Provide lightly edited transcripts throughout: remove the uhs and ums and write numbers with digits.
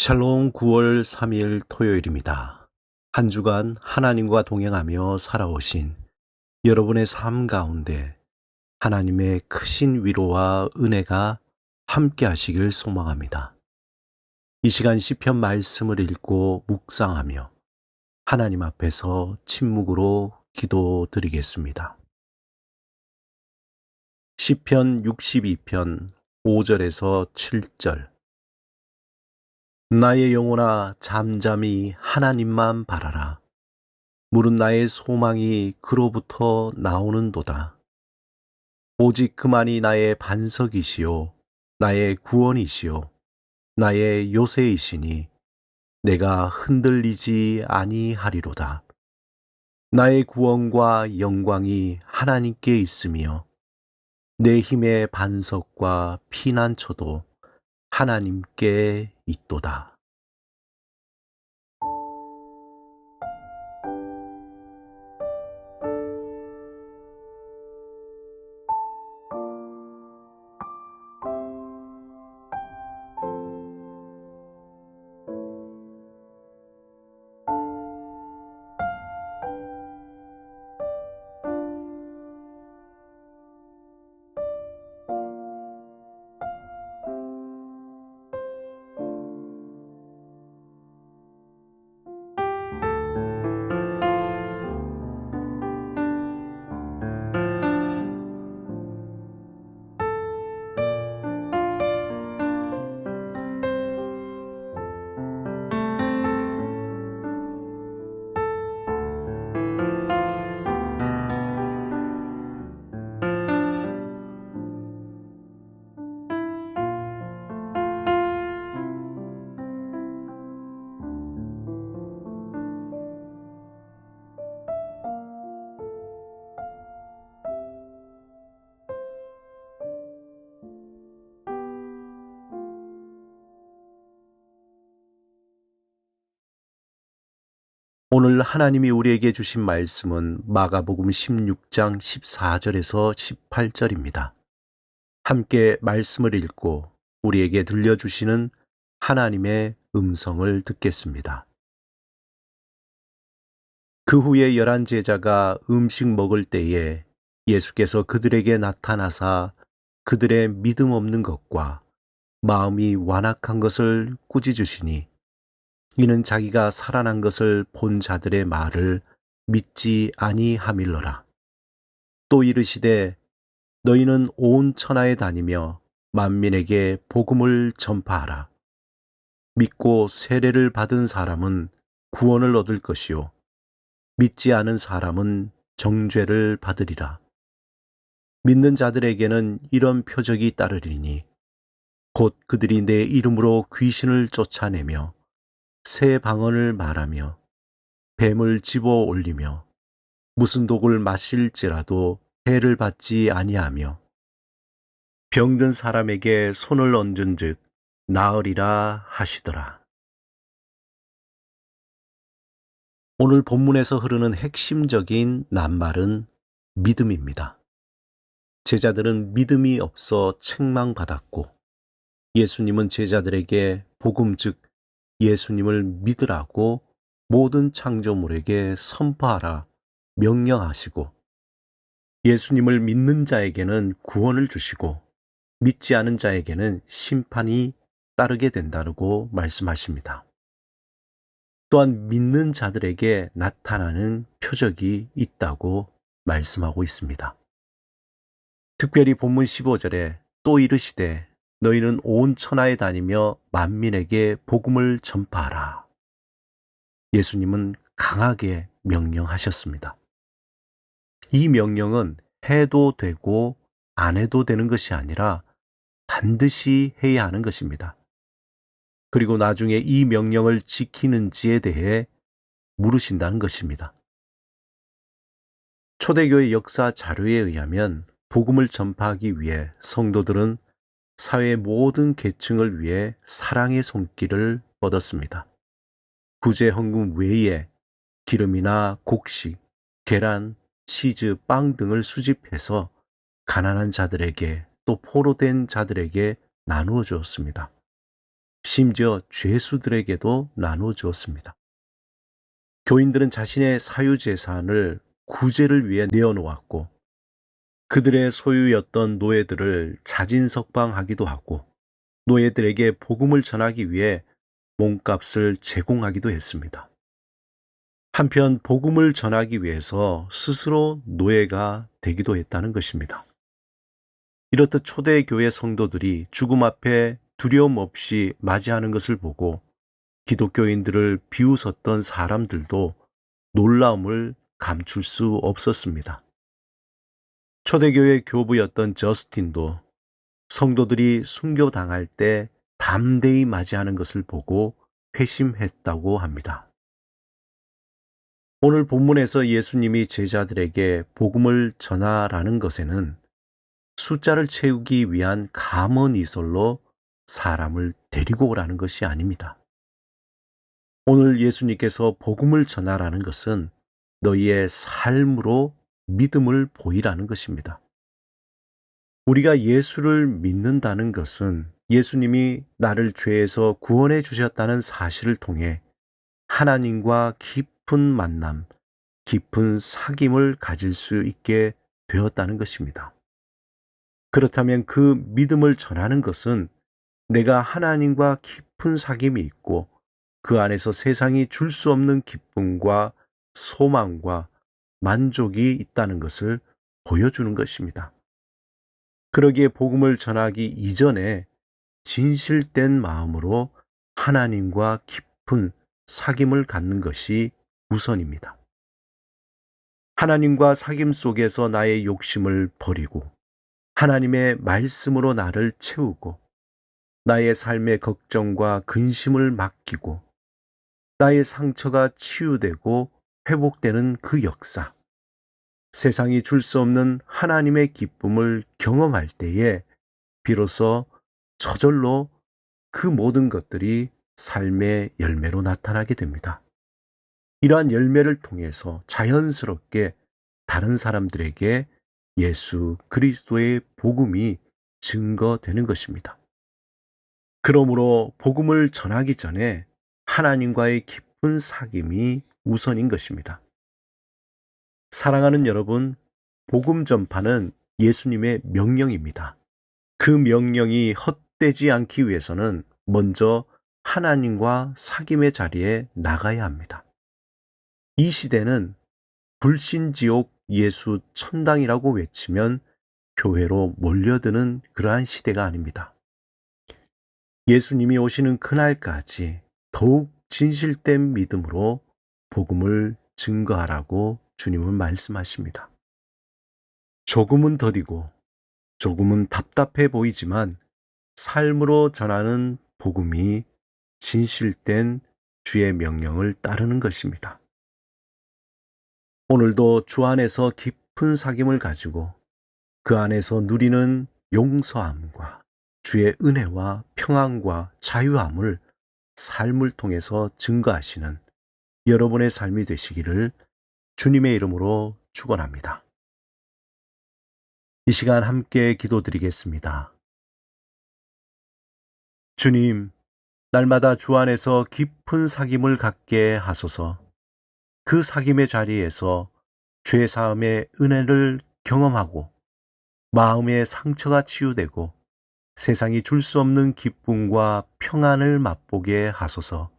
샬롬 9월 3일 토요일입니다. 한 주간 하나님과 동행하며 살아오신 여러분의 삶 가운데 하나님의 크신 위로와 은혜가 함께 하시길 소망합니다. 이 시간 시편 말씀을 읽고 묵상하며 하나님 앞에서 침묵으로 기도드리겠습니다. 시편 62편 5절에서 7절. 나의 영혼아 잠잠히 하나님만 바라라. 물은 나의 소망이 그로부터 나오는도다. 오직 그만이 나의 반석이시요 나의 구원이시요 나의 요새이시니 내가 흔들리지 아니하리로다. 나의 구원과 영광이 하나님께 있으며 내 힘의 반석과 피난처도 하나님께 있도다. 오늘 하나님이 우리에게 주신 말씀은 마가복음 16장 14절에서 18절입니다. 함께 말씀을 읽고 우리에게 들려주시는 하나님의 음성을 듣겠습니다. 그 후에 11 제자가 음식 먹을 때에 예수께서 그들에게 나타나사 그들의 믿음 없는 것과 마음이 완악한 것을 꾸짖으시니 이는 자기가 살아난 것을 본 자들의 말을 믿지 아니함일러라. 또 이르시되 너희는 온 천하에 다니며 만민에게 복음을 전파하라. 믿고 세례를 받은 사람은 구원을 얻을 것이요 믿지 않은 사람은 정죄를 받으리라. 믿는 자들에게는 이런 표적이 따르리니 곧 그들이 내 이름으로 귀신을 쫓아내며 새 방언을 말하며 뱀을 집어 올리며 무슨 독을 마실지라도 해를 받지 아니하며 병든 사람에게 손을 얹은즉 나으리라 하시더라. 오늘 본문에서 흐르는 핵심적인 낱말은 믿음입니다. 제자들은 믿음이 없어 책망받았고 예수님은 제자들에게 복음 즉 예수님을 믿으라고 모든 창조물에게 선포하라 명령하시고 예수님을 믿는 자에게는 구원을 주시고 믿지 않은 자에게는 심판이 따르게 된다고 말씀하십니다. 또한 믿는 자들에게 나타나는 표적이 있다고 말씀하고 있습니다. 특별히 본문 15절에 또 이르시되 너희는 온 천하에 다니며 만민에게 복음을 전파하라. 예수님은 강하게 명령하셨습니다. 이 명령은 해도 되고 안 해도 되는 것이 아니라 반드시 해야 하는 것입니다. 그리고 나중에 이 명령을 지키는지에 대해 물으신다는 것입니다. 초대교회 역사 자료에 의하면 복음을 전파하기 위해 성도들은 사회의 모든 계층을 위해 사랑의 손길을 뻗었습니다. 구제 헌금 외에 기름이나 곡식, 계란, 치즈, 빵 등을 수집해서 가난한 자들에게 또 포로된 자들에게 나누어 주었습니다. 심지어 죄수들에게도 나눠 주었습니다. 교인들은 자신의 사유재산을 구제를 위해 내어놓았고 그들의 소유였던 노예들을 자진석방하기도 하고 노예들에게 복음을 전하기 위해 몸값을 제공하기도 했습니다. 한편 복음을 전하기 위해서 스스로 노예가 되기도 했다는 것입니다. 이렇듯 초대교회 성도들이 죽음 앞에 두려움 없이 맞이하는 것을 보고 기독교인들을 비웃었던 사람들도 놀라움을 감출 수 없었습니다. 초대교회 교부였던 저스틴도 성도들이 순교당할 때 담대히 맞이하는 것을 보고 회심했다고 합니다. 오늘 본문에서 예수님이 제자들에게 복음을 전하라는 것에는 숫자를 채우기 위한 감언이설로 사람을 데리고 오라는 것이 아닙니다. 오늘 예수님께서 복음을 전하라는 것은 너희의 삶으로 믿음을 보이라는 것입니다. 우리가 예수를 믿는다는 것은 예수님이 나를 죄에서 구원해 주셨다는 사실을 통해 하나님과 깊은 만남, 깊은 사귐을 가질 수 있게 되었다는 것입니다. 그렇다면 그 믿음을 전하는 것은 내가 하나님과 깊은 사귐이 있고 그 안에서 세상이 줄 수 없는 기쁨과 소망과 만족이 있다는 것을 보여주는 것입니다. 그러기에 복음을 전하기 이전에 진실된 마음으로 하나님과 깊은 사귐을 갖는 것이 우선입니다. 하나님과 사귐 속에서 나의 욕심을 버리고 하나님의 말씀으로 나를 채우고 나의 삶의 걱정과 근심을 맡기고 나의 상처가 치유되고 회복되는 그 역사, 세상이 줄 수 없는 하나님의 기쁨을 경험할 때에 비로소 저절로 그 모든 것들이 삶의 열매로 나타나게 됩니다. 이러한 열매를 통해서 자연스럽게 다른 사람들에게 예수 그리스도의 복음이 증거되는 것입니다. 그러므로 복음을 전하기 전에 하나님과의 깊은 사귐이 우선인 것입니다. 사랑하는 여러분, 복음 전파는 예수님의 명령입니다. 그 명령이 헛되지 않기 위해서는 먼저 하나님과 사귐의 자리에 나가야 합니다. 이 시대는 불신지옥 예수 천당이라고 외치면 교회로 몰려드는 그러한 시대가 아닙니다. 예수님이 오시는 그날까지 더욱 진실된 믿음으로 복음을 증거하라고 주님은 말씀하십니다. 조금은 더디고 조금은 답답해 보이지만 삶으로 전하는 복음이 진실된 주의 명령을 따르는 것입니다. 오늘도 주 안에서 깊은 사귐을 가지고 그 안에서 누리는 용서함과 주의 은혜와 평안과 자유함을 삶을 통해서 증거하시는 여러분의 삶이 되시기를 주님의 이름으로 축원합니다. 이 시간 함께 기도드리겠습니다. 주님, 날마다 주 안에서 깊은 사귐을 갖게 하소서. 그 사귐의 자리에서 죄 사함의 은혜를 경험하고 마음의 상처가 치유되고 세상이 줄 수 없는 기쁨과 평안을 맛보게 하소서.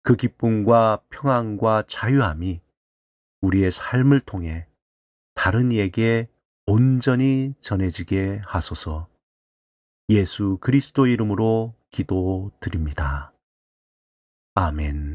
그 기쁨과 평안과 자유함이 우리의 삶을 통해 다른 이에게 온전히 전해지게 하소서. 예수 그리스도 이름으로 기도드립니다. 아멘.